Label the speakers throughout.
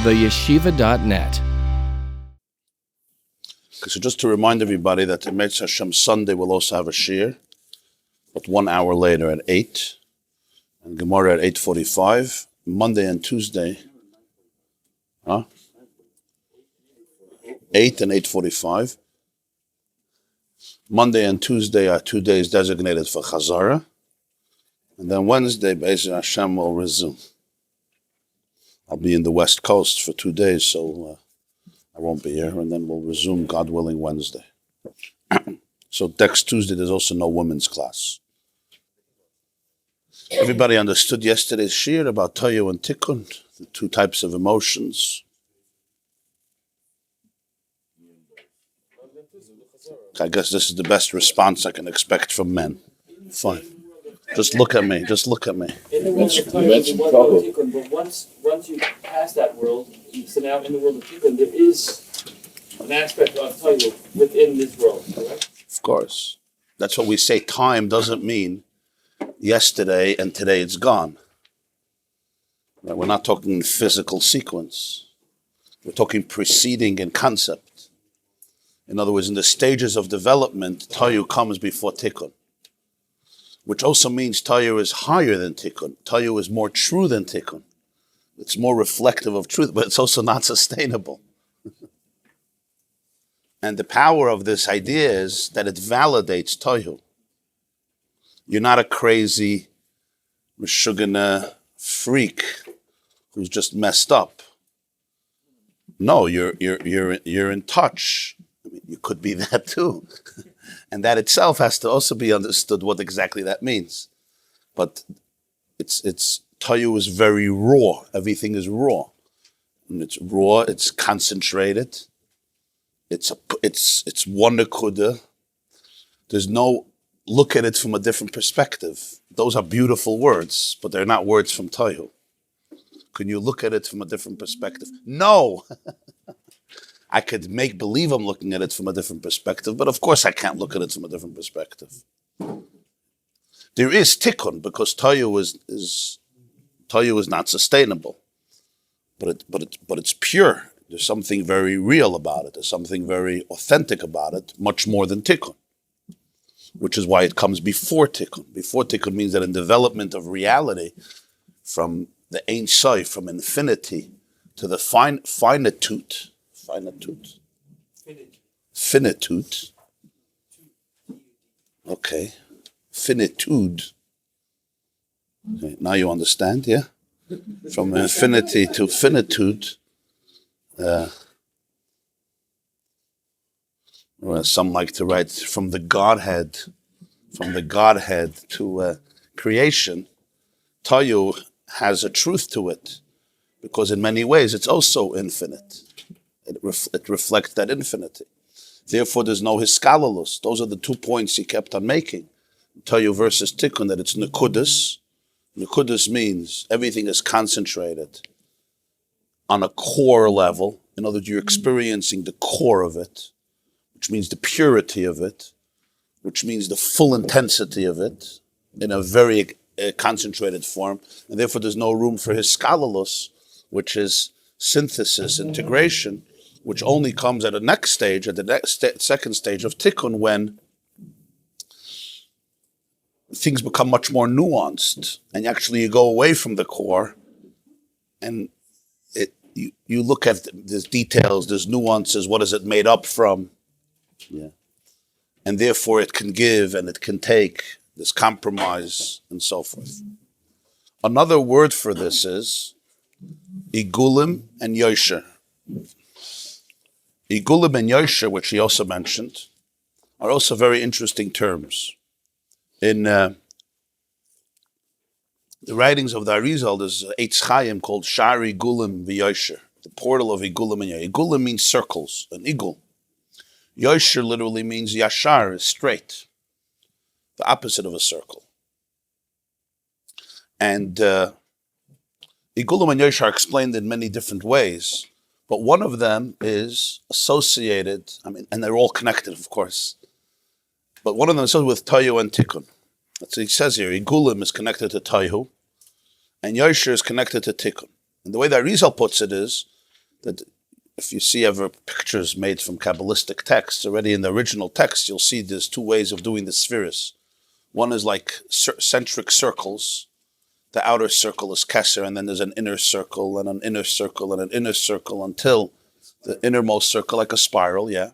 Speaker 1: theyeshiva.net.
Speaker 2: So just to remind everybody that the Meitz Hashem Sunday will also have a shir, but 1 hour later at 8, and Gemara at 8:45. Monday and Tuesday, 8 and 8:45. Monday and Tuesday are 2 days designated for Chazara, and then Wednesday, Be'ez Hashem will resume. I'll be in the West Coast for 2 days, so I won't be here, and then we'll resume, God willing, Wednesday. So next Tuesday, there's also no women's class. Everybody understood yesterday's shir about Toyu and Tikkun, the two types of emotions. I guess this is the best response I can expect from men. Fine. Just look at me. Just look at me.
Speaker 3: In the world of Tikkun, but once you pass that world, so now in the world of Tikkun, there is an aspect of Toyu within this world, correct?
Speaker 2: Of course. That's what we say. Time doesn't mean yesterday and today it's gone. Right? We're not talking in physical sequence. We're talking preceding in concept. In other words, in the stages of development, Toyu comes before Tikkun. Which also means Toyu is higher than Tikkun. Toyu is more true than Tikkun. It's more reflective of truth, but it's also not sustainable. And the power of this idea is that it validates Toyu. You're not a crazy, meshugana freak who's just messed up. No, you're in touch. I mean, you could be that too. And that itself has to also be understood what exactly that means. But it's Toyu is very raw. Everything is raw. And it's raw, it's concentrated. It's one nekuda. There's no look at it from a different perspective. Those are beautiful words, but they're not words from Toyu. Can you look at it from a different perspective? No! I could make believe I'm looking at it from a different perspective, but of course I can't look at it from a different perspective. There is tikkun, because Toyu is not sustainable. But it's pure. There's something very real about it. There's something very authentic about it, much more than tikkun. Which is why it comes before tikkun. Before tikkun means that in development of reality, from the Ein Sof, from infinity to the finitude. Okay. Finitude. Okay. Now you understand, yeah? From infinity to finitude. Some like to write from the Godhead to creation. Toyu has a truth to it, because in many ways it's also infinite. It reflects that infinity. Therefore, there's no hiskalalus. Those are the 2 points he kept on making. Toyu versus Tikkun, that it's nekudus. Nekudus means everything is concentrated on a core level. In other words, you're experiencing the core of it, which means the purity of it, which means the full intensity of it in a very concentrated form. And therefore, there's no room for hiskalalus, which is synthesis, integration, which only comes at the next stage, at the next second stage of Tikkun, when things become much more nuanced, and actually you go away from the core, and you look at there's details, there's nuances, what is it made up from? Yeah. And therefore it can give and it can take, this compromise and so forth. Another word for this is Igulim and Yosher. Igulim and Yosher, which he also mentioned, are also very interesting terms. In the writings of the Arizal, there's a Chaim called Shar Igulim v'Yosher, the portal of Igulim and Yosher. Igulim means circles, an igul. Yosher literally means Yashar, is straight, the opposite of a circle. And Igulim and Yosher are explained in many different ways, but one of them is associated, and they're all connected, of course, but one of them is associated with Toyu and Tikkun. That's what he says here. Igulim is connected to Toyu, and Yosher is connected to Tikkun. And the way that Arizal puts it is that if you see ever pictures made from Kabbalistic texts, already in the original text, you'll see there's two ways of doing the spheres. One is like centric circles. The outer circle is Kesser, and then there's an inner circle, and an inner circle, and an inner circle, until the innermost circle, like a spiral, yeah.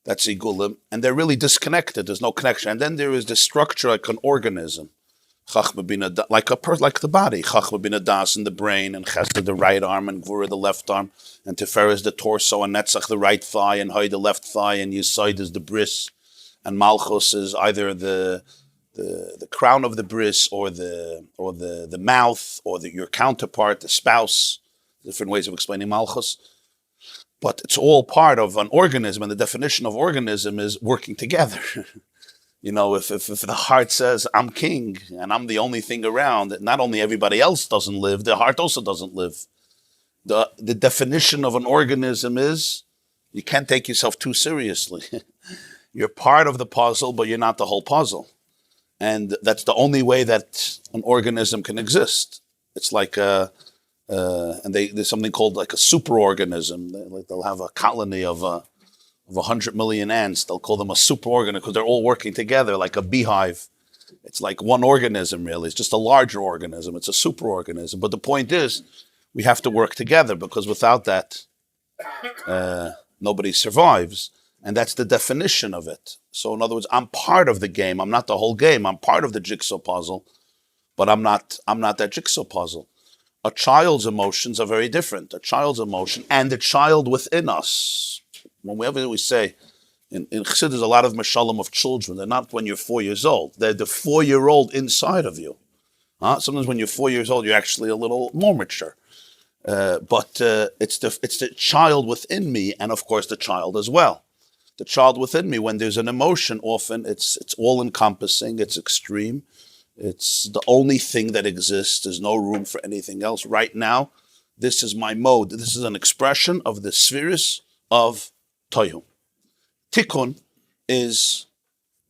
Speaker 2: That's Igulim. And they're really disconnected. There's no connection. And then there is this structure like an organism. Chachma bina, like the body. Chachma bina das in the brain, and Chesed the right arm, and Gvura the left arm, and Teferes the torso, and Netzach the right thigh, and Hoy the left thigh, and Yesod is the bris, and Malchus is either the crown of the bris, or the mouth, or your counterpart, the spouse. Different ways of explaining Malchus. But it's all part of an organism, and the definition of organism is working together. If the heart says, I'm king, and I'm the only thing around, not only everybody else doesn't live, the heart also doesn't live. The definition of an organism is, you can't take yourself too seriously. You're part of the puzzle, but you're not the whole puzzle. And that's the only way that an organism can exist. It's like there's something called like a superorganism. They'll have a colony of 100 million ants. They'll call them a superorganism because they're all working together like a beehive. It's like one organism, really. It's just a larger organism. It's a superorganism. But the point is, we have to work together, because without that, nobody survives. And that's the definition of it. So in other words, I'm part of the game. I'm not the whole game. I'm part of the jigsaw puzzle, but I'm not that jigsaw puzzle. A child's emotions are very different. A child's emotion and the child within us. Whenever we say, in Chassidus, there's a lot of mashalim of children. They're not when you're 4 years old. They're the 4-year-old inside of you. Sometimes when you're 4 years old, you're actually a little more mature. But it's the child within me, and of course the child as well. The child within me, when there's an emotion, often it's all-encompassing, it's extreme. It's the only thing that exists. There's no room for anything else. Right now, this is my mode. This is an expression of the spheres of Tohu. Tikkun is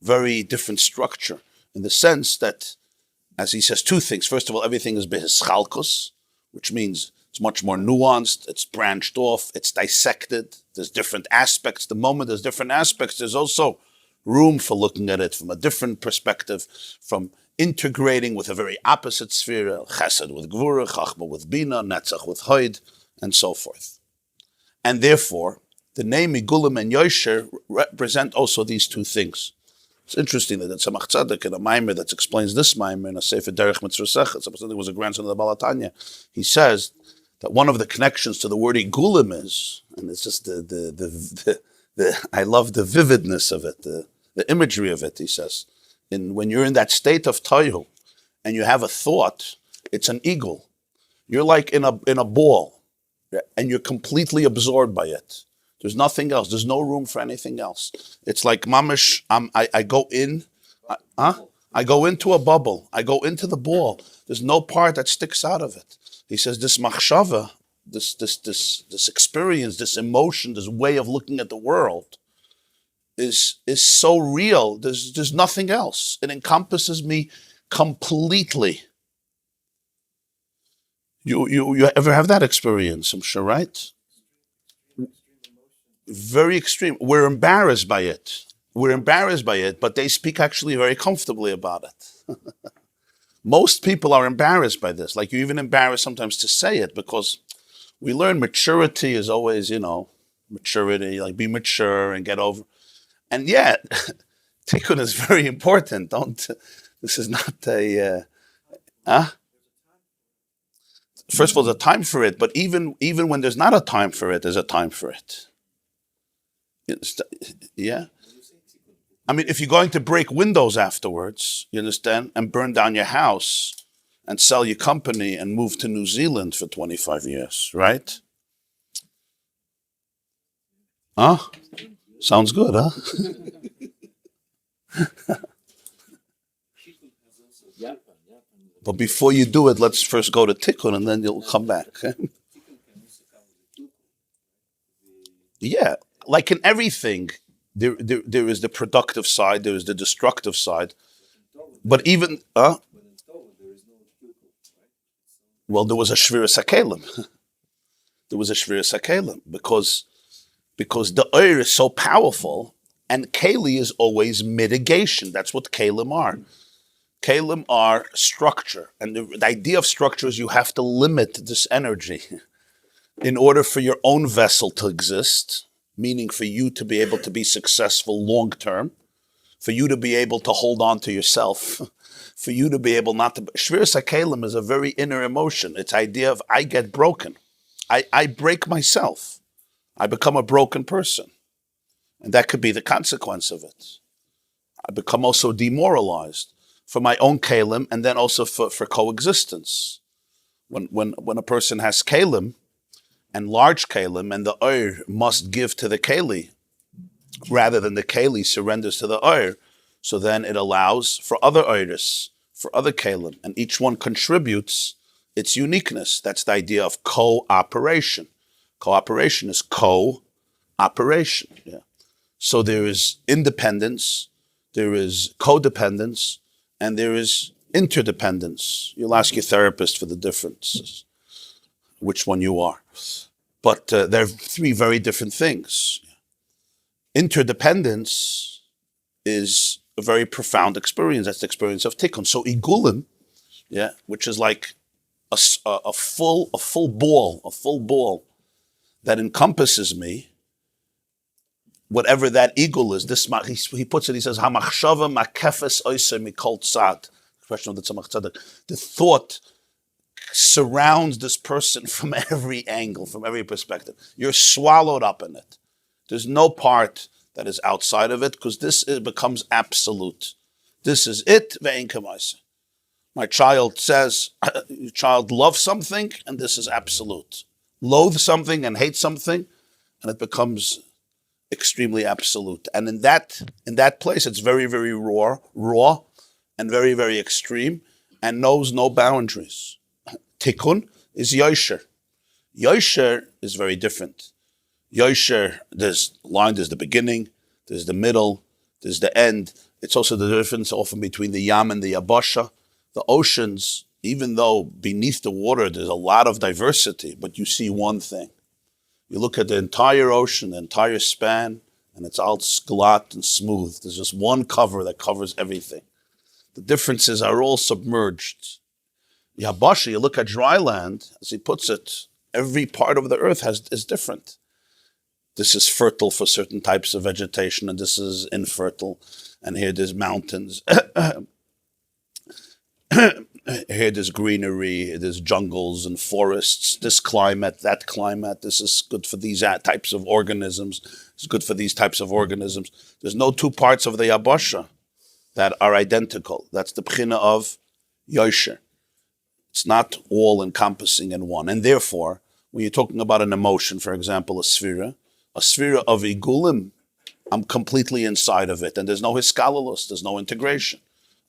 Speaker 2: very different structure in the sense that, as he says, two things. First of all, everything is behischalkus, which means it's much more nuanced, it's branched off, it's dissected, there's different aspects. The moment there's different aspects, there's also room for looking at it from a different perspective, from integrating with a very opposite sphere, chesed with gvura, chachma with bina, netzach with hoid, and so forth. And therefore, the name Igulim and Yosher represent also these two things. It's interesting that Tzemach Tzedek in a Maimer that explains this Maimer in a Sefer Derech Mitzvah Sechet, something was a grandson of the Balatanya, he says that one of the connections to the word Igulim is, and it's just the I love the vividness of it, the imagery of it, he says. When you're in that state of Tohu and you have a thought, it's an eagle. You're like in a ball, and you're completely absorbed by it. There's nothing else. There's no room for anything else. It's like mamish. I go in. I go into a bubble. I go into the ball. There's no part that sticks out of it. He says this machshava, this experience, this emotion, this way of looking at the world, is so real. There's nothing else. It encompasses me completely. You ever have that experience? I'm sure, right? Very extreme. We're embarrassed by it. But they speak actually very comfortably about it. Most people are embarrassed by this. Like, you're even embarrassed sometimes to say it, because we learn maturity is always, maturity, like be mature and get over. And yet, tikkun is very important. This is not First of all, there's a time for it, but even when there's not a time for it, there's a time for it. Yeah? I mean, if you're going to break windows afterwards, you understand, and burn down your house and sell your company and move to New Zealand for 25 years, right? Huh? Sounds good, huh? But before you do it, let's first go to tikkun, and then you'll come back. Yeah, like in everything, there is the productive side, there is the destructive side. But even, well, there was a shviras hakelim. there was a Shviras HaKelim, because the Oir is so powerful, and Keli is always mitigation. That's what Kelim are. Kelim are structure, and the idea of structure is you have to limit this energy in order for your own vessel to exist, meaning for you to be able to be successful long term, for you to be able to hold on to yourself, for you to be able not to. Shviras HaKelim is a very inner emotion. It's idea of I get broken. I break myself. I become a broken person. And that could be the consequence of it. I become also demoralized for my own Kelim and then also for coexistence. When a person has Kelim and large Kelim and the Oir must give to the Keli rather than the Keli surrenders to the Oir, so then it allows for other Oiris, for other Kelim, and each one contributes its uniqueness. That's the idea of cooperation. Cooperation is co-operation. Yeah. So there is independence, there is codependence, and there is interdependence. You'll ask your therapist for the differences, which one you are. But they're three very different things. Interdependence is a very profound experience. That's the experience of tikkun. So igulim, yeah, which is like a full ball that encompasses me. Whatever that eagle is, this he puts it. He says, "Hamachshava makefes oiser mikol tzad." Expression of the Tzemach Tzedek. The thought surrounds this person from every angle, from every perspective. You're swallowed up in it. There's no part that is outside of it, because becomes absolute. This is it. Ve'ein k'maisa. My child says, your child loves something, and this is absolute. Loathe something and hate something, and it becomes extremely absolute. And in that place, it's very, very raw, and very, very extreme, and knows no boundaries. Tikkun is Yosher. Yosher is very different. Yosher, there's the beginning, there's the middle, there's the end. It's also the difference often between the Yam and the Yabasha. The oceans, even though beneath the water there's a lot of diversity, but you see one thing. You look at the entire ocean, the entire span, and it's all glot and smooth. There's just one cover that covers everything. The differences are all submerged. Yabasha, you look at dry land, as he puts it, every part of the earth is different. This is fertile for certain types of vegetation, and this is infertile. And here there's mountains. Here there's greenery, there's jungles and forests, this climate, that climate. This is good for these types of organisms. It's good for these types of organisms. There's no two parts of the Yabasha that are identical. That's the Bechina of Yosher. It's not all encompassing in one. And therefore, when you're talking about an emotion, for example, a sphera of Igulim, I'm completely inside of it. And there's no hiskalalus, there's no integration.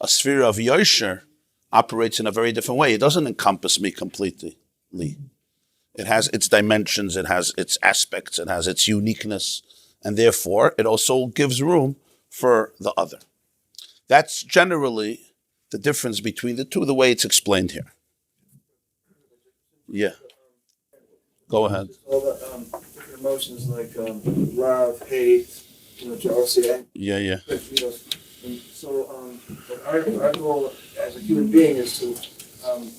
Speaker 2: A sphere of Yosher operates in a very different way. It doesn't encompass me completely. It has its dimensions, it has its aspects, it has its uniqueness, and therefore it also gives room for the other. That's generally the difference between the two, the way it's explained here. Yeah. Go ahead.
Speaker 1: All the different emotions like love, hate, jealousy.
Speaker 2: Yeah.
Speaker 1: And so our goal as a human being is to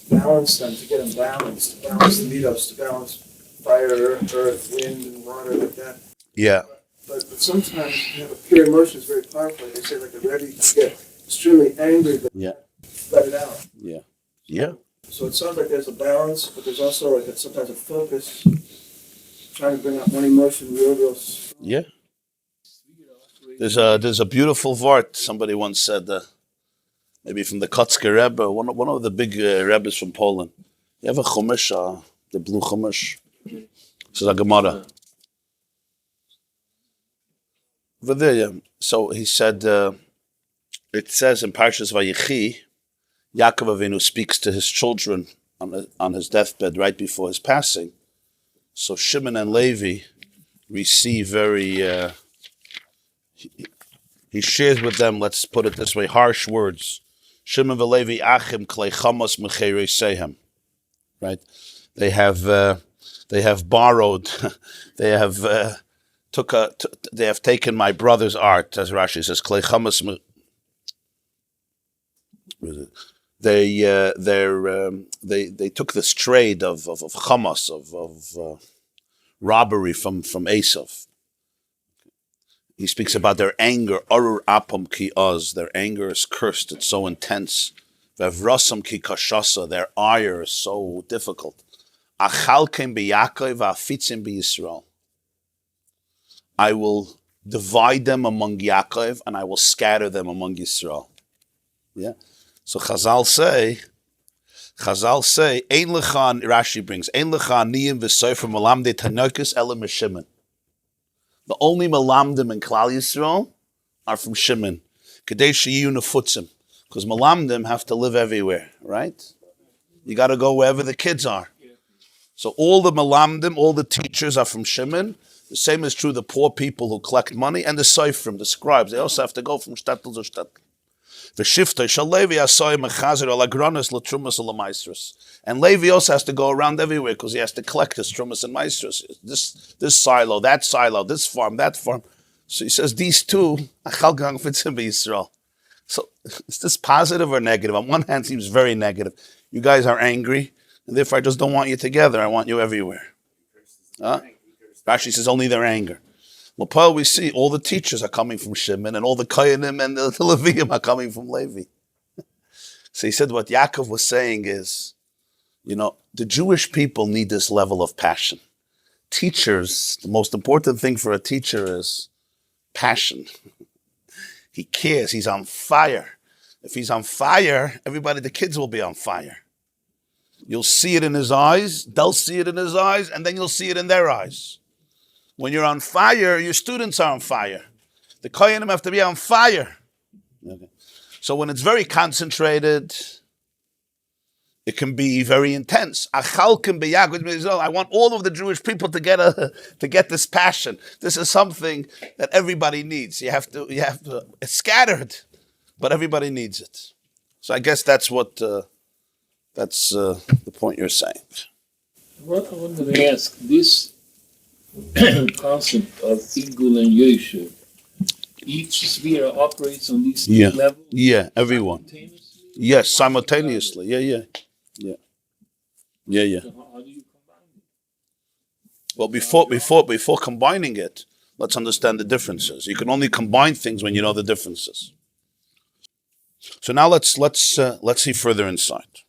Speaker 1: balance them, to get them balanced, to balance the meetups, to balance fire, earth, wind, and water, like that.
Speaker 2: Yeah.
Speaker 1: But sometimes you have a pure emotion is very powerful. They say like a Rebbe can get extremely angry, but let it out.
Speaker 2: Yeah.
Speaker 1: So it sounds like there's a balance, but there's also like sometimes a focus, trying to bring out one emotion real strong.
Speaker 2: Yeah. There's a beautiful vart. Somebody once said, maybe from the Kotzker Rebbe, one of the big Rebbes from Poland. You have a chumash, the blue chumash. This is a Gemara. Over there, yeah. So he said, it says in Parshas Vayechi, Yaakov Avinu speaks to his children on his deathbed right before his passing. So Shimon and Levi receive very... he shares with them, let's put it this way, harsh words. Shimon v'Levi achim klei chamos m'cherei sehem. Right? They have They have borrowed, they have they have taken my brother's art, as Rashi says, Klei Chamas. They took this trade of chamas, of robbery from Esav. He speaks about their anger. Arur apam ki oz. Their anger is cursed. It's so intense. Vevrasam ki kashasa. Their ire is so difficult. Achalkem b'Yaakov v'afitzim b'Yisrael. I will divide them among Yaakov and I will scatter them among Yisrael. Yeah. So Chazal say, Ein lecha, Rashi brings, Ein lecha niyim v'sofer malamde tanokus elam Shimon. The only malamdim in Klal Yisrael are from Shimon. Kadei sheyu nefutzim. Because malamdim have to live everywhere, right? You got to go wherever the kids are. So all the malamdim, all the teachers are from Shimon. The same is true of the poor people who collect money and the seifrim, the scribes. They also have to go from shtetl to shtetl. And Levi also has to go around everywhere because he has to collect his trumas and maestros. This silo, that silo, this farm, that farm. So he says these two, Israel. So is this positive or negative? On one hand, it seems very negative. You guys are angry, and therefore I just don't want you together. I want you everywhere. Huh? Rashi says only their anger. Well, Paul, we see all the teachers are coming from Shimon, and all the Koyanim and the Leviim are coming from Levi. So he said what Yaakov was saying is, the Jewish people need this level of passion. Teachers, the most important thing for a teacher is passion. He cares. He's on fire. If he's on fire, the kids will be on fire. You'll see it in his eyes, they'll see it in his eyes, and then you'll see it in their eyes. When you're on fire, your students are on fire. The Koyanim have to be on fire. Okay. So when it's very concentrated, it can be very intense. I want all of the Jewish people to get this passion. This is something that everybody needs. You have to. It's scattered, but everybody needs it. So I guess that's what the point you're saying.
Speaker 4: What I wanted to ask, this concept of Igul and Yosher, each sphere operates on these levels?
Speaker 2: Yeah, everyone. Yes, simultaneously. Yeah.
Speaker 4: So how do you combine it?
Speaker 2: Well, before combining it, let's understand the differences. You can only combine things when you know the differences. So now let's see further insight.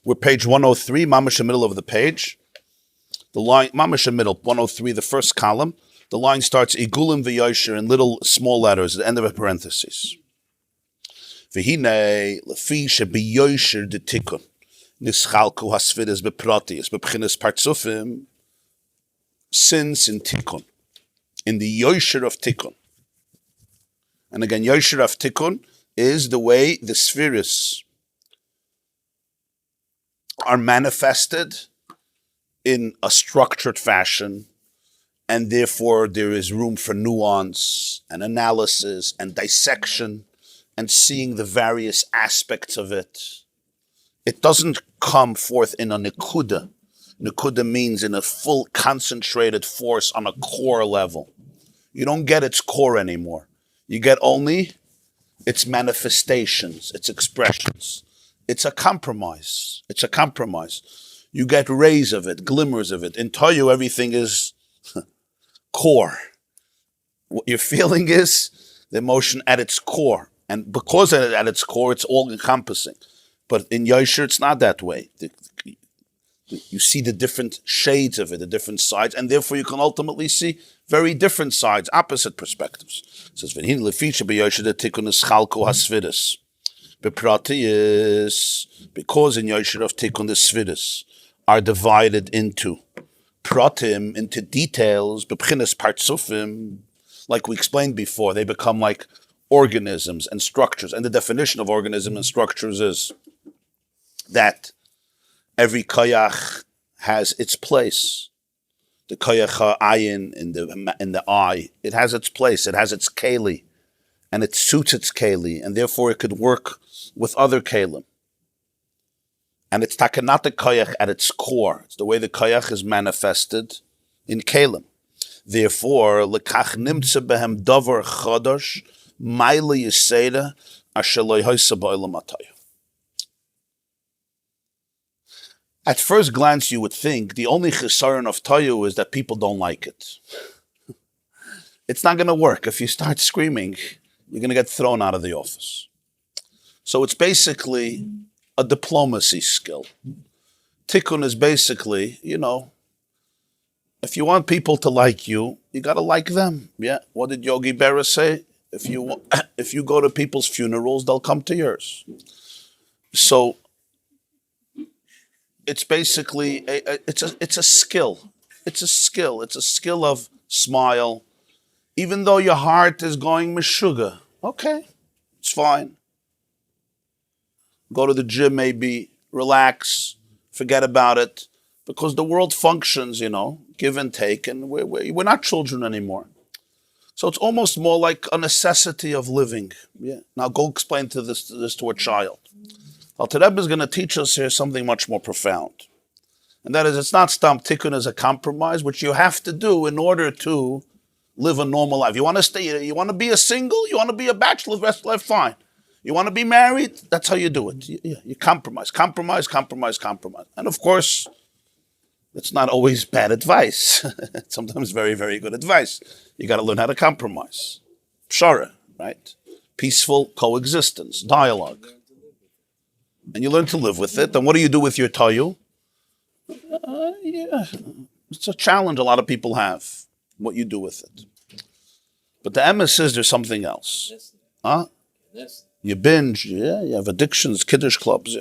Speaker 2: We're page 103, mamash in the middle of the page. The line, mamash in the middle, 103, the first column. The line starts igulim v'yosher in little small letters at the end of a parenthesis. V'hinei lefi shebiyosher detikun nischalku hasfidas bepratius bebchinas partzufim, since in tikun, in the yosher of tikun. And again, yosher of tikun is the way the spheres are manifested in a structured fashion, and therefore there is room for nuance and analysis and dissection and seeing the various aspects of it. It doesn't come forth in a nekuda. Nekuda means in a full concentrated force on a core level. You don't get its core anymore. You get only its manifestations, its expressions. It's a compromise. You get rays of it, glimmers of it. In Torah, everything is core. What you're feeling is the emotion at its core. And because at its core, it's all encompassing. But in Yosher, it's not that way. You see the different shades of it, the different sides, and therefore you can ultimately see very different sides, opposite perspectives. It says, "V'hin lefisha b'Yosher the tikkun eschalku hasvidus." Beprati because in Yosher of tikkun the svidus are divided into pratim, into details, b'chinas partzufim, like we explained before, they become like organisms and structures. And the definition of organism and structures is that every koyach has its place. The koyach ayin in the eye, it has its place, it has its keli, and it suits its keli, and therefore it could work with other kelim. And it's takanata koyach at its core. It's the way the koyach is manifested in Kalim. Therefore, lekach nimtze behem davar chodosh, maile yiseda, asher lo yhoisa ba'olam hatoyu. At first glance, you would think the only chisaron of toyu is that people don't like it. It's not going to work. If you start screaming, you're going to get thrown out of the office. So it's basically a diplomacy skill. Tikkun is basically, if you want people to like you, you got to like them. Yeah. What did Yogi Berra say? If you go to people's funerals, they'll come to yours. So it's basically it's a skill. It's a skill. It's a skill of smile, even though your heart is going meshuga. Okay, it's fine. Go to the gym, maybe relax, forget about it, because the world functions, give and take, and we're not children anymore. So it's almost more like a necessity of living. Yeah. Now go explain this to a child. The Rebbe is going to teach us here something much more profound. And that is, it's not stam tikkun as a compromise, which you have to do in order to live a normal life. You want to stay, you want to be a single, you want to be a bachelor, the rest of life, fine. You want to be married, that's how you do it. You compromise. And of course, it's not always bad advice. It's sometimes very, very good advice. You got to learn how to compromise. Pshara, right? Peaceful coexistence, dialogue. And you learn to live with it. Then what do you do with your toyu? It's a challenge a lot of people have, what you do with it. But the emes is there's something else. Huh? You binge, you have addictions, kiddush clubs,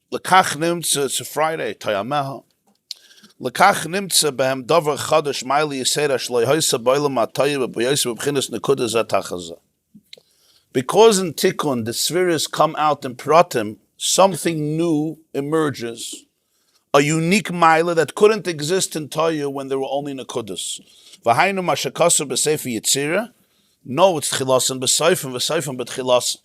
Speaker 2: Lekach nimtze, it's a Friday, Tayameha. Lekach nimtze behem davar chadash maili yisera shloi hoisa boilam hatoyu b'boyosu b'bchinas nekuda zatachaza. Because in Tikkun, the spheres come out in Pratim, something new emerges, a unique maila that couldn't exist in Toyu when there were only Nekudas. V'hainu mashakasu b'sefi yitzira. No, it's chilasan b'seifim but chilasan.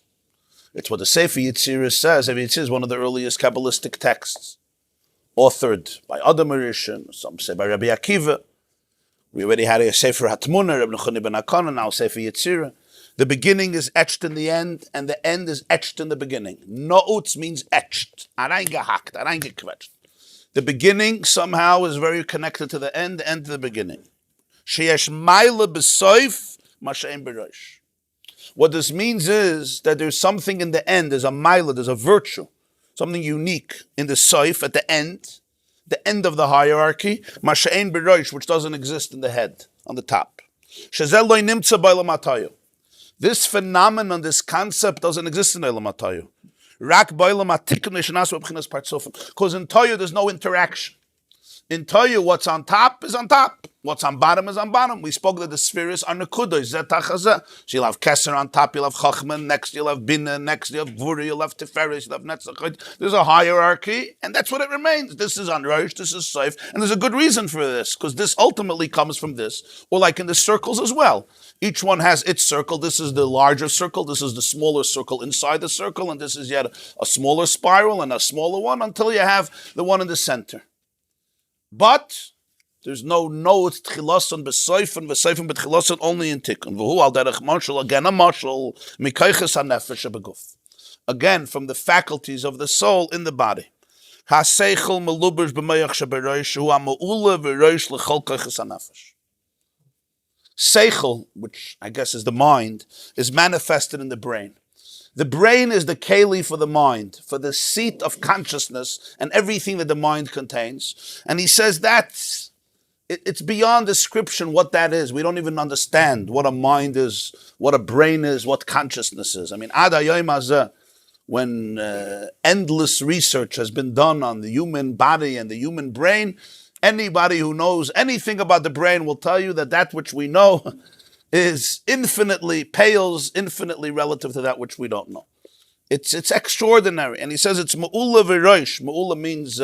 Speaker 2: It's what the Sefer Yitzira says. Sefer Yitzira is one of the earliest Kabbalistic texts, authored by Adam Rishon, some say by Rabbi Akiva. We already had a Sefer Hatmuna, Rabbi Nechoni ben Akana, now Sefer Yitzira. The beginning is etched in the end, and the end is etched in the beginning. No'utz means etched, areingehakt, areingequetscht. The beginning somehow is very connected to the end to the beginning. Sheyesh maila b'soif, mashein b'rosh. What this means is that there's something in the end, there's a maila, there's a virtue, something unique in the soif at the end of the hierarchy, mashein b'rosh, which doesn't exist in the head, on the top. Shezel lo nimtza b'olam hatayu. This phenomenon, this concept doesn't exist in Olam HaToyu. Rak b'olam hatikun shenasu b'chinas partzufim. Because in Toyu there's no interaction. In Toyu, what's on top is on top. What's on bottom is on bottom. We spoke that the spheres are nekudos, zeh tachazeh. So you'll have Keser on top, you'll have Chachman, next you'll have Bina, next you'll have Gvura, you'll have Teferes, you'll have Netzach. There's a hierarchy, and that's what it remains. This is on Rosh, this is Seif, and there's a good reason for this, because this ultimately comes from this. Or like in the circles as well. Each one has its circle. This is the larger circle, this is the smaller circle inside the circle, and this is yet a smaller spiral and a smaller one until you have the one in the center. But there's no it's tchilason b'soifen b'tchilason only in tikkun. V'hu al derech marshal, again a marshal, mikayches hanefesh beguf. Again, from the faculties of the soul in the body. Ha-seichel melubersh b'mayach sheberoish, hu ha-me'ula v'roish l'chol kayches hanefesh. Seichel, which I guess is the mind, is manifested in the brain. The brain is the keli for the mind, for the seat of consciousness and everything that the mind contains. And he says that it's beyond description what that is. We don't even understand what a mind is, what a brain is, what consciousness is. I mean, ad hayom hazeh, when endless research has been done on the human body and the human brain, anybody who knows anything about the brain will tell you that which we know pales infinitely relative to that which we don't know. It's extraordinary. And he says it's ma'ula v'roish. Ma'ula means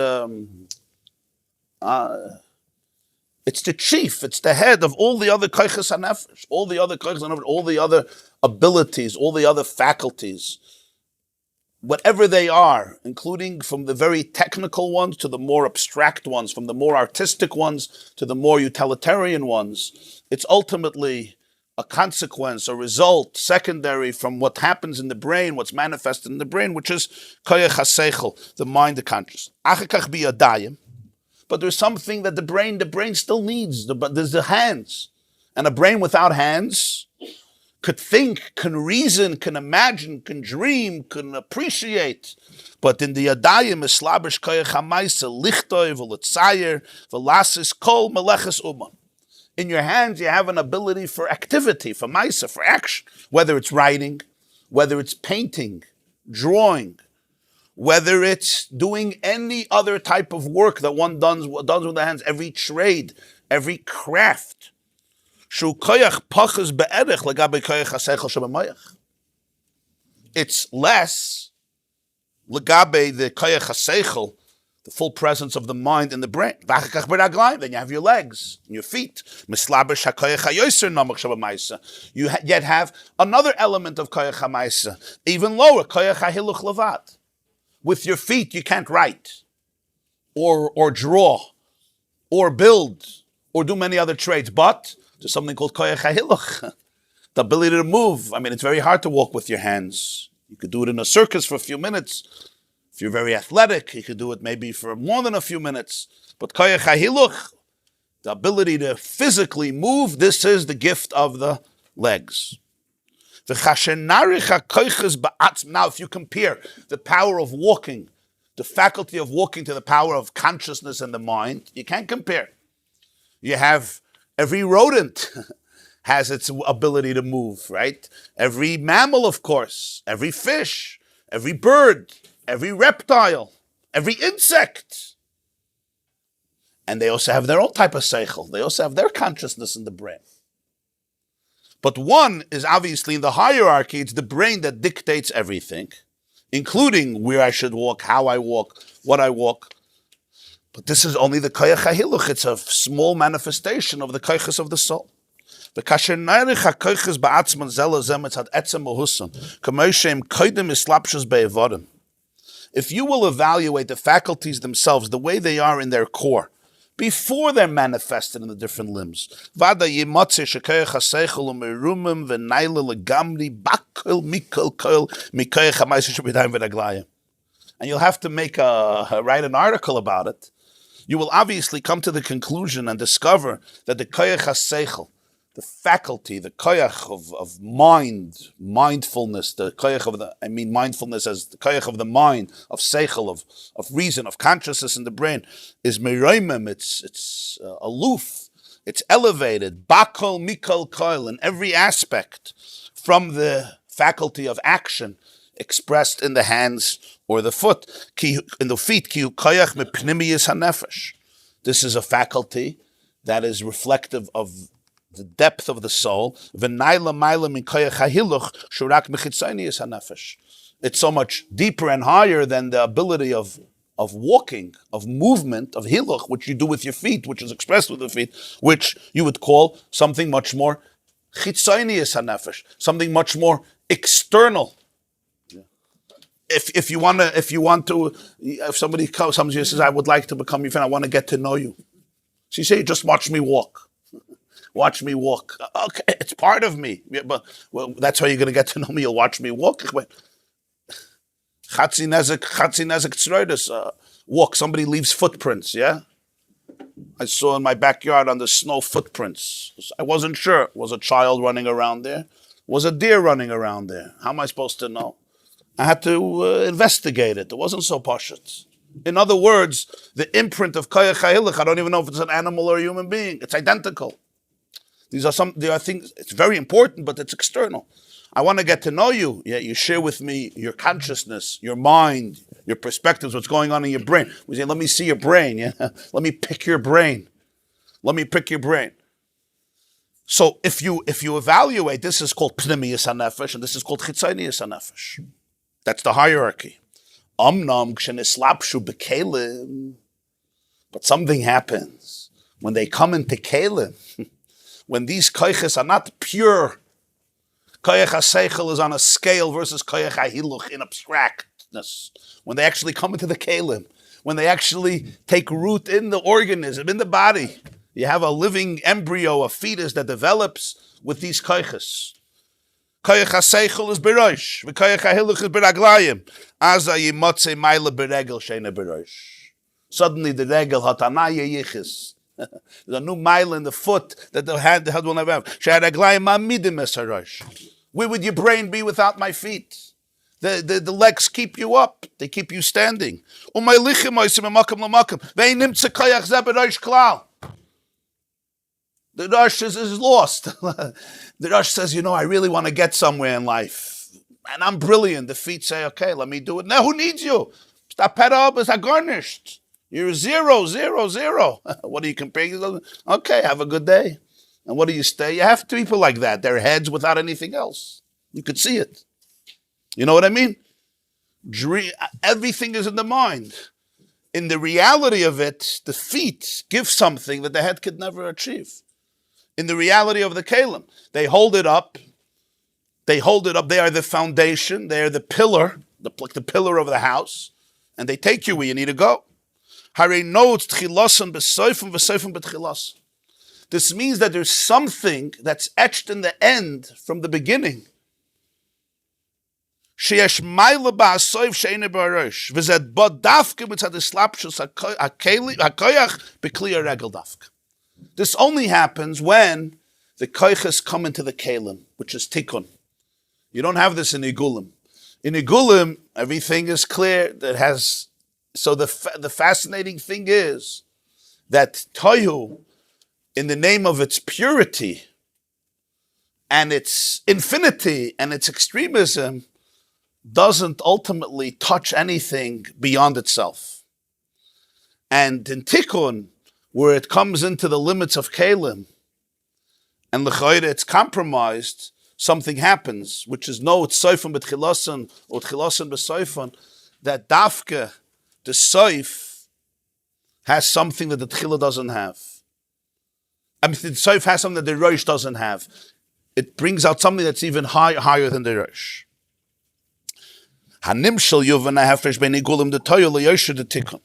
Speaker 2: it's the chief, it's the head of all the other koiches hanefesh, all the other koiches hanefesh, all the other abilities, all the other faculties. whatever they are, including from the very technical ones to the more abstract ones, from the more artistic ones to the more utilitarian ones, it's ultimately a consequence, a result, secondary from what happens in the brain, what's manifested in the brain, which is koyach haseichel, the mind, the conscious. Achakach biyadayim, but there's something that the brain still needs. But there's the hands, and a brain without hands could think, can reason, can imagine, can dream, can appreciate. But in the yadayim is slabish koyach hamaisa lichtoi v'letzayer v'lasis kol meleches umah. In your hands, you have an ability for activity, for maisa, for action. Whether it's writing, whether it's painting, drawing, whether it's doing any other type of work that one does with the hands, every trade, every craft. It's less legabe the koyach haseichel, the full presence of the mind in the brain. Then you have your legs and your feet. You yet have another element of koyach hamaisa, even lower, koyach hahiluch levad. With your feet, you can't write, or draw, or build, or do many other trades. But there's something called koyach hahiluch, the ability to move. I mean, it's very hard to walk with your hands. You could do it in a circus for a few minutes. If you're very athletic, you could do it maybe for more than a few minutes. But koyach hahiluch, the ability to physically move, this is the gift of the legs. Now, if you compare the power of walking, the faculty of walking to the power of consciousness and the mind, you can't compare. You have every rodent has its ability to move, right? Every mammal, of course, every fish, every bird, every reptile, every insect. And they also have their own type of seichel. They also have their consciousness in the brain. But one is obviously in the hierarchy, it's the brain that dictates everything, including where I should walk, how I walk, what I walk. But this is only the koyach hahiluch. It's a small manifestation of the koyches of the soul. If you will evaluate the faculties themselves, the way they are in their core, before they're manifested in the different limbs. And you'll have to write an article about it. You will obviously come to the conclusion and discover that the koyach haseichel, the faculty, the koyach of mindfulness, the koyach of mindfulness as the koyach of the mind, of seichel, of reason, of consciousness in the brain, is meroimim, it's aloof, it's elevated, bakol mikol koil, in every aspect, from the faculty of action expressed in the hands or the foot, in the feet, ki koyach mepnimiyus hanefesh. This is a faculty that is reflective of the depth of the soul. It's so much deeper and higher than the ability of walking, of movement, of hiluch, which you do with your feet, which is expressed with the feet, which you would call something much more chitzonius hanefesh, something much more external. If somebody comes to you and says, I would like to become your friend, I want to get to know you. So you say, just watch me walk. Watch me walk. Okay, it's part of me. Yeah, but that's how you're going to get to know me. You'll watch me walk. Chatzi nezek tzroides. Walk. Somebody leaves footprints, yeah? I saw in my backyard on the snow footprints. I wasn't sure. Was a child running around there? Was a deer running around there? How am I supposed to know? I had to investigate it. It wasn't so Parshas. In other words, the imprint of koyach hahiluch, I don't even know if it's an animal or a human being. It's identical. There are things, it's very important, but it's external. I want to get to know you. Yeah, you share with me your consciousness, your mind, your perspectives, what's going on in your brain. We say, let me see your brain. Yeah, let me pick your brain. So if you evaluate, this is called pnimiyus hanefesh, and this is called chitzonius hanefesh. That's the hierarchy. Amnam ksheneslapshu bekelim, but something happens when they come into kelim. When these koyches are not pure, koyach haseichel is on a scale versus koyach hahiluch in abstract. lostness, when they actually come into the kelim, when they actually take root in the organism, in the body, you have a living embryo, a fetus that develops with these koiches. Koyach ha-seichel is berosh, v'koyach ha-hiluch is beraglayim. Aza yimotze maila beregel sheina berosh. Suddenly the regel hatanaya yichis. There's a new mile in the foot that the head will never have. Where would your brain be without my feet? The legs keep you up. They keep you standing. The Rosh is lost. The Rosh says, I really want to get somewhere in life. And I'm brilliant. The feet say, okay, let me do it. Now, who needs you? Stop pet up as garnished. You're 0, 0, 0. What do you compare yourself? Okay, have a good day. And what do you stay? You have people like that. Their heads without anything else. You could see it. You know what I mean? Everything is in the mind. In the reality of it, the feet give something that the head could never achieve. In the reality of the kelim, they hold it up. They hold it up. They are the foundation. They are the pillar, like the pillar of the house. And they take you where you need to go. This means that there's something that's etched in the end from the beginning. This only happens when the koiches come into the kelim, which is tikkun. You don't have this in igulim. In igulim, everything is clear. So the fascinating thing is that tohu, in the name of its purity and its infinity and its extremism, doesn't ultimately touch anything beyond itself. And in tikkun, where it comes into the limits of kelim, and l'chayre it's compromised, something happens, which is it's soifon b'tchilason or tchilason b'soifon, that dafke, the soif, has something that the tchila doesn't have. I mean, the soif has something that the rosh doesn't have. It brings out something that's even higher than the rosh. Hanimshal yuvana hafresh ben igulim the toyo leyosher the tikkun.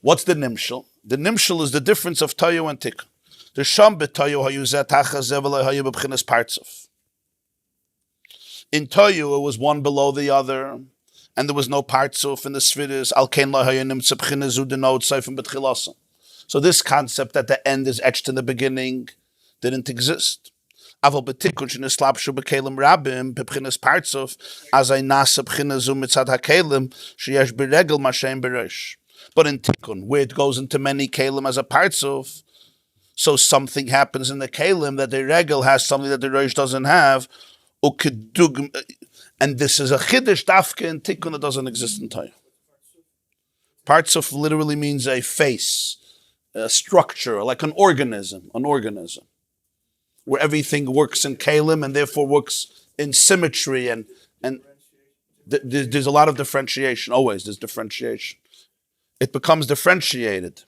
Speaker 2: What's the nimshal? The nimshal is the difference of toyo and tikkun. The sham betoyo hayuzet hachazevel hayu b'bchinas partzov. In toyo, it was one below the other, and there was no partzuf in the spheres. Alkein lahayanim tzabchinazu denot seifim betchilasan. So this concept that the end is etched in the beginning didn't exist. Aval betikun shenislapshu bekelim rabim b'bchinas partzuf azay nasa b'chinazu mitzad hakelim sheyesh beregel mashem beresh. But in tikkun, where it goes into many kelim as a partzuf, so something happens in the kelim that the regel has something that the rosh doesn't have. And this is a chiddush dafke in tikkun that doesn't exist in Torah. Partzuf literally means a face, a structure, like an organism, where everything works in kelim and therefore works in symmetry and there's a lot of differentiation. Always there's differentiation. It becomes differentiated.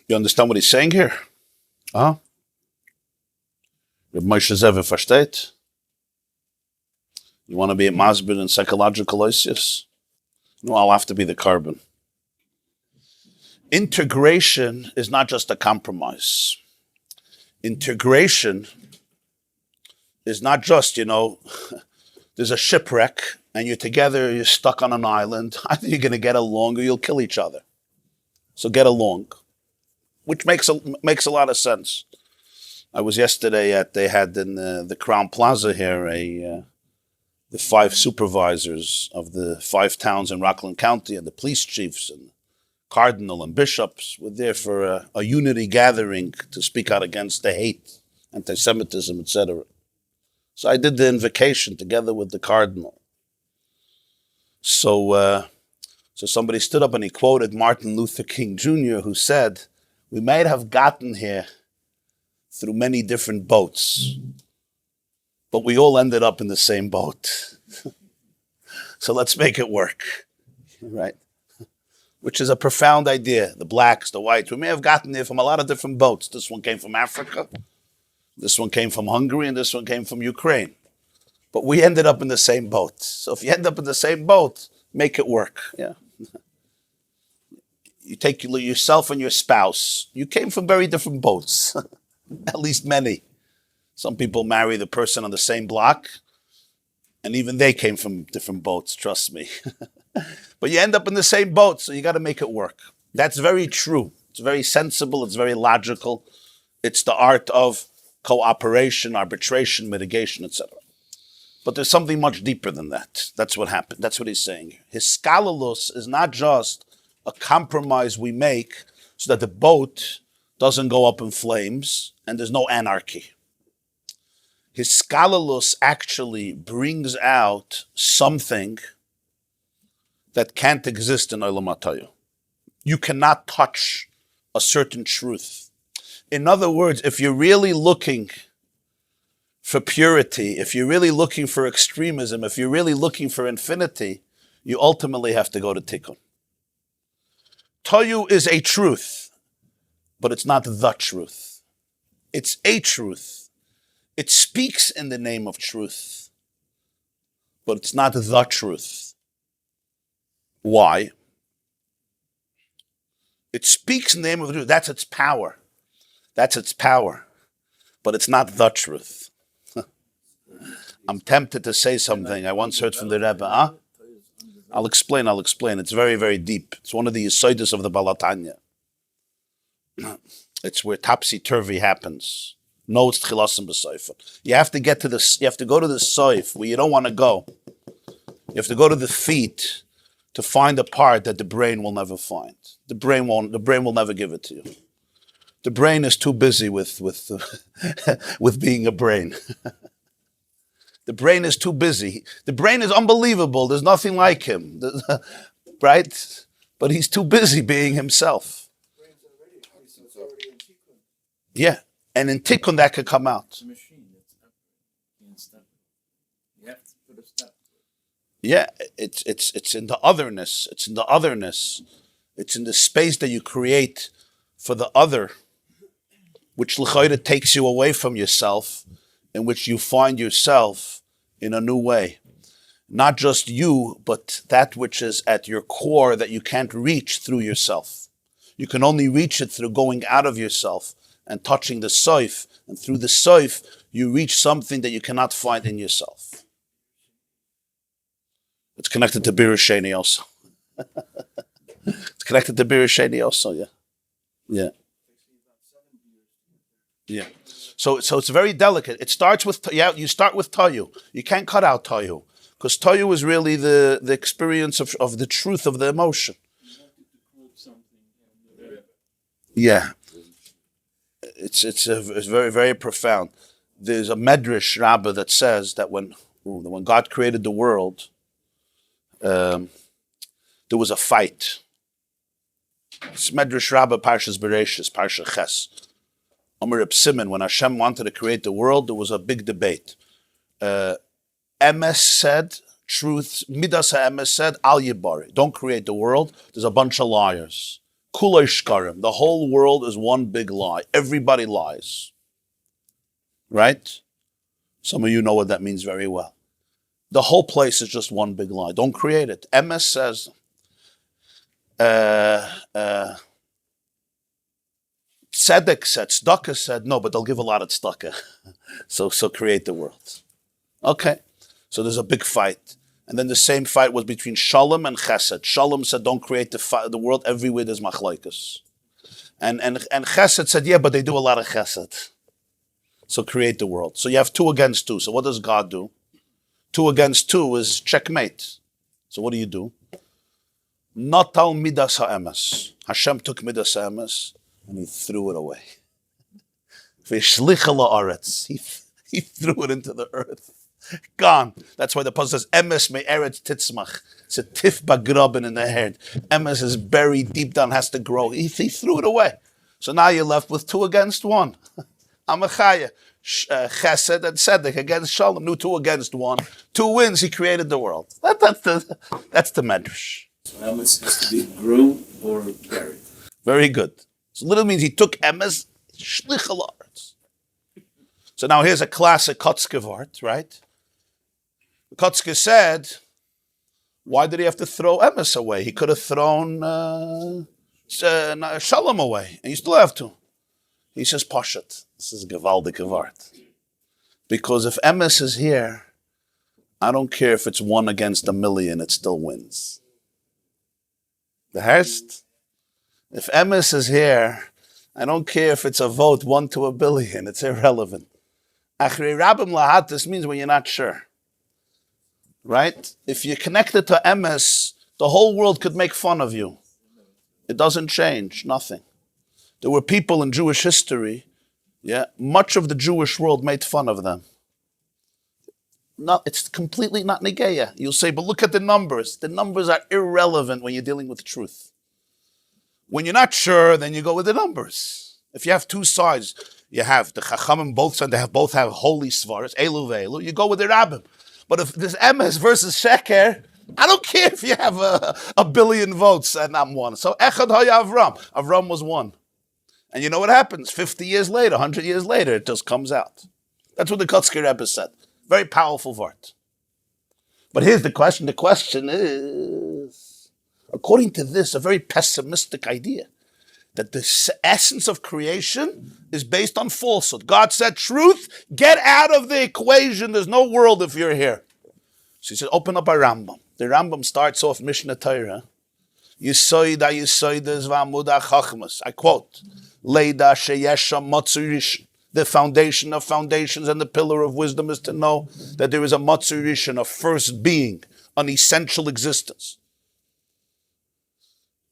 Speaker 2: You understand what he's saying here? Huh? Rabbi Moshe Zever versteht? You want to be a masbid in psychological oisius? No, I'll have to be the carbon. Integration is not just a compromise. Integration is not just, there's a shipwreck and you're together, you're stuck on an island. Either you're going to get along or you'll kill each other. So get along, which makes a lot of sense. I was yesterday they had in the Crown Plaza here, the 5 supervisors of the 5 towns in Rockland County and the police chiefs and cardinal and bishops were there for a unity gathering to speak out against the hate, anti-Semitism, etc. So I did the invocation together with the cardinal. So somebody stood up and he quoted Martin Luther King Jr., who said, "We might have gotten here through many different boats, but we all ended up in the same boat. So let's make it work," right? Which is a profound idea. The blacks, the whites, we may have gotten there from a lot of different boats. This one came from Africa, this one came from Hungary, and this one came from Ukraine. But we ended up in the same boat. So if you end up in the same boat, make it work. Yeah. You take yourself and your spouse. You came from very different boats. At least many. Some people marry the person on the same block, and even they came from different boats, trust me. But you end up in the same boat, so you got to make it work. That's very true. It's very sensible. It's very logical. It's the art of cooperation, arbitration, mitigation, etc. But there's something much deeper than that. That's what happened. That's what he's saying here. His skalalus is not just a compromise we make so that the boat doesn't go up in flames and there's no anarchy. His skalalus actually brings out something that can't exist in Olam HaTorah. You cannot touch a certain truth. In other words, if you're really looking for purity, if you're really looking for extremism, if you're really looking for infinity, you ultimately have to go to Tikkun. Toyu is a truth, but it's not the truth. It's a truth. It speaks in the name of truth, but it's not the truth. Why? It speaks in the name of the truth. That's its power. That's its power. But it's not the truth. I'm tempted to say something. I once heard from the Rebbe. I'll explain. It's very, very deep. It's one of the Yesodis of the Balatanya. It's where topsy-turvy happens. No, it's tchilasim b'soifon. You have to get to this. You have to go to the soif where you don't want to go. You have to go to the feet to find a part that the brain will never find. The brain will never give it to you. The brain is too busy with with being a brain. The brain is too busy. The brain is unbelievable. There's nothing like him, right? But he's too busy being himself. Yeah, and in Tikkun that could come out.
Speaker 4: It's a machine. You have to put a step.
Speaker 2: Yeah, it's in the otherness. It's in the otherness. It's in the space that you create for the other, which l'chayda takes you away from yourself, in which you find yourself in a new way. Not just you, but that which is at your core that you can't reach through yourself. You can only reach it through going out of yourself and touching the soif. And through the soif, you reach something that you cannot find in yourself. It's connected to Birusheni also. It's connected to Birusheni also, yeah. Yeah. Yeah. So it's very delicate. It starts with, you start with Toyu. You can't cut out Toyu. Because Toyu is really the experience of the truth of the emotion. Yeah. It's very, very profound. There's a Medrash Rabbi that says that when God created the world, there was a fight. It's Medrash Rabbi Parshas Bereshis, Parshas Ches. Amar Simon, when Hashem wanted to create the world, there was a big debate. Emes said, truth, Midas HaEmes said, Al Yibari, don't create the world, there's a bunch of liars. Kulay Shkarim, the whole world is one big lie. Everybody lies. Right? Some of you know what that means very well. The whole place is just one big lie. Don't create it. Emes says, Tzedek said, Tzedakah said, no, but they'll give a lot of tzedakah. so create the world. Okay. So there's a big fight. And then the same fight was between Shalom and Chesed. Shalom said, don't create the world. Everywhere there's machlaikas. And Chesed said, yeah, but they do a lot of Chesed. So create the world. So you have 2 against 2. So what does God do? 2 against 2 is checkmate. So what do? Natal midas ha'emes. Hashem took midas ha'emes and he threw it away. He threw it into the earth. Gone. That's why the Pasuk says, Emes me eretz titzmach. It's a tif bagrabin in the head. Emes is buried deep down, has to grow. He threw it away. So now you're left with 2 against 1. Amachaya. Chesed and Tzedek against Shalom. No, 2 against 1. 2 wins, he created the world. That's the Medrash.
Speaker 4: So Emes has to be grew or buried.
Speaker 2: Very good. So literally means he took Emes, shlich al haaretz. So now here's a classic Kotzkevart, right? Kotzker said, why did he have to throw emes away? He could have thrown shalom away, and you still have to. He says, Pashat. This is gewaldige Wort. Because if emes is here, I don't care if it's 1 against 1,000,000, it still wins. The Herst? If emes is here, I don't care if it's a vote 1 to 1,000,000,000, it's irrelevant. Achrei rabim lahat, this means when you're not sure. Right? If you're connected to emes, the whole world could make fun of you. It doesn't change, nothing. There were people in Jewish history, much of the Jewish world made fun of them. No, it's completely not negeya. You'll say, but look at the numbers. The numbers are irrelevant when you're dealing with truth. When you're not sure, then you go with the numbers. If you have two sides, you have the Chachamim both sides, they both have holy svaras, elu ve'elu, you go with the rabbim. But if there's emes versus sheker, I don't care if you have a billion votes and I'm one. So echad haya Avram. Avram was one. And you know what happens? 50 years later, 100 years later, it just comes out. That's what the Kotzker Rebbe said. Very powerful word. But here's the question. The question is, according to this, a very pessimistic idea, that the essence of creation is based on falsehood. God said, truth, get out of the equation. There's no world if you're here. So he said, open up a Rambam. The Rambam starts off Mishnah Torah. Yisoid ha-yisoides v'amud ha-chachmas. I quote, Leida sheyesha matzurish. The foundation of foundations and the pillar of wisdom is to know that there is a matzurish, a first being, an essential existence.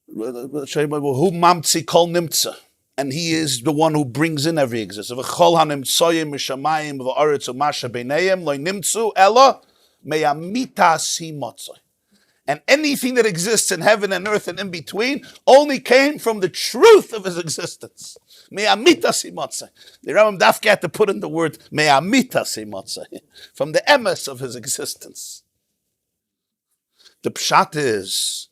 Speaker 2: Who mamtzi kol nimtza, and he is the one who brings in every existence. V'chol hanimtzoyim mishamayim v'aretz u'masha b'neiim lo nimtzu ela me'amitas hi motzoi. And anything that exists in heaven and earth and in between only came from the truth of his existence. Me'amitas hi motzoi. The Rambam Dafke had to put in the word me'amitas hi motzoi, from the emes of his existence. The pshat is,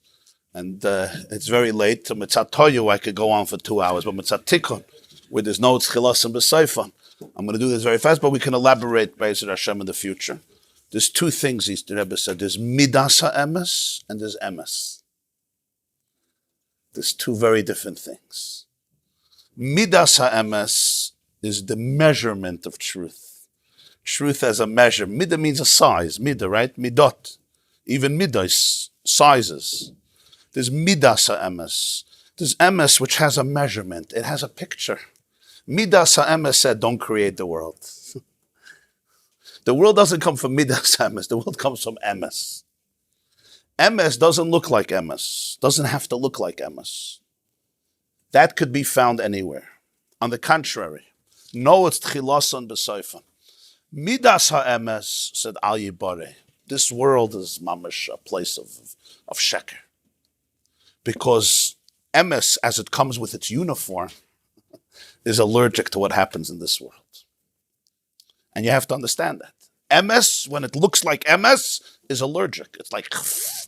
Speaker 2: and it's very late. So Mitzat Toyu, I could go on for 2 hours, but Mitzat Tikkun, where there's no Tchilas and B'Seifan, I'm going to do this very fast, but we can elaborate Be'ezer Hashem in the future. There's two things, the Rebbe said. There's Midas HaEmes and there's Emes. There's two very different things. Midas HaEmes is the measurement of truth. Truth as a measure. Midah means a size. Midah, right? Midot. Even midas, sizes. There's Midas HaEmes. There's Emes, which has a measurement. It has a picture. Midas HaEmes said, don't create the world. The world doesn't come from Midas HaEmes. The world comes from Emes. Emes doesn't look like Emes. Doesn't have to look like Emes. That could be found anywhere. On the contrary, no, it's Tchilasan B'Seifan. Midas HaEmes said, Al Yibare. This world is mamash, a place of sheker. Because Emes, as it comes with its uniform, is allergic to what happens in this world. And you have to understand that. Emes, when it looks like Emes, is allergic. It's like,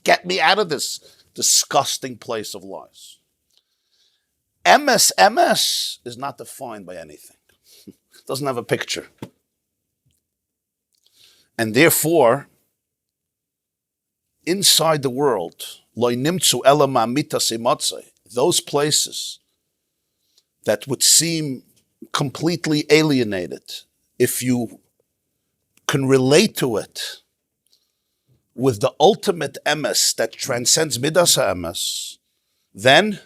Speaker 2: get me out of this disgusting place of lies. Emes is not defined by anything. It doesn't have a picture. And therefore, inside the world, those places that would seem completely alienated, if you can relate to it with the ultimate emes that transcends midas ha'emes, then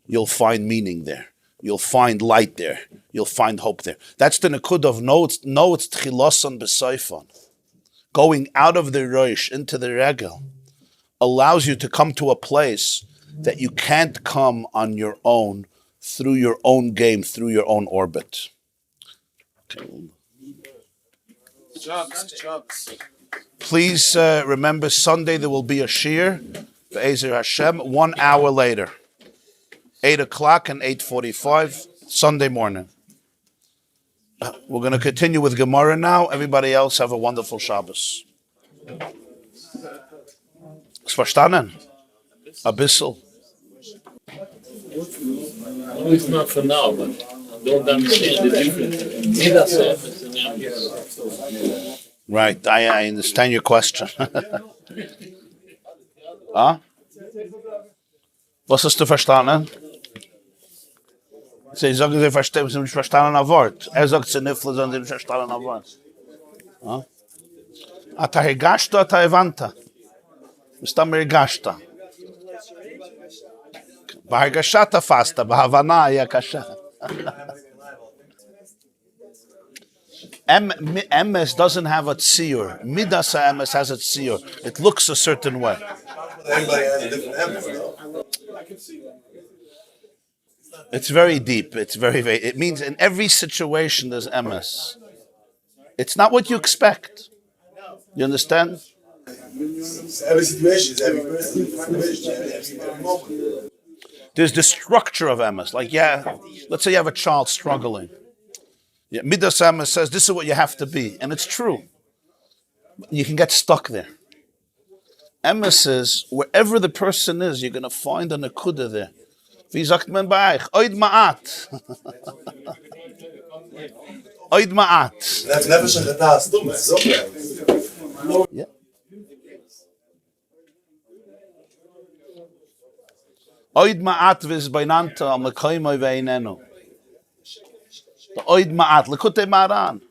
Speaker 2: you'll find meaning there. You'll find light there. You'll find hope there. That's the nekud of no, it's tchilasan b'seifan. Going out of the roish into the regel allows you to come to a place that you can't come on your own, through your own game, through your own orbit. Okay. Please remember, Sunday there will be a shir, Be'ezer Hashem, 1 hour later. 8 o'clock and 8:45, Sunday morning. We're going to continue with Gemara now. Everybody else have a wonderful Shabbos. Ist verstanden? A bissel.
Speaker 4: No, it's not for now, but I don't understand the difference.
Speaker 2: Right, I understand your question. Ah? Was hast du verstanden? Sie sagen, sie verstehen, sie nicht verstanden ein Wort. Sagt, sie nicht, sondern sie nicht verstanden ein Wort. Ah? Ata hegashta, ata evanta. Mistam hegashta. Bahagashata fasta, bahavana ya kasha. MS doesn't have a tziyur. Midas MS has a tziyur. It looks a certain way.
Speaker 5: Everybody has a different MS, though.
Speaker 2: It's very deep. It's very. It means in every situation there's MS. It's not what you expect. You understand?
Speaker 5: Every situation is every person, every moment.
Speaker 2: There's the structure of MS. Like, let's say you have a child struggling. Yeah, Midas MS says this is what you have to be, and it's true. You can get stuck there. MS is wherever the person is, you're going to find a nekuda there. Wie sagt man bei euch? Oid ma'at. Oid ma'at.
Speaker 5: Never should have done stumme. So
Speaker 2: Yeah. Oid ma'at vis beinanta am lekoimoi veinenu. The oid ma'at lekute maran.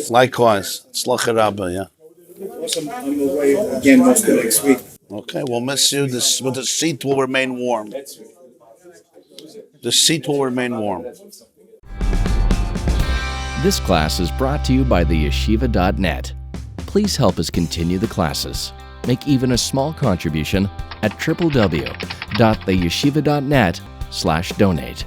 Speaker 2: Likewise, Tzlacha Rabbi, yeah.
Speaker 6: On the way again most of next week.
Speaker 2: Okay, we'll miss you. But the seat will remain warm. The seat will remain warm.
Speaker 7: This class is brought to you by theyeshiva.net. Please help us continue the classes. Make even a small contribution at www.theyeshiva.net/donate.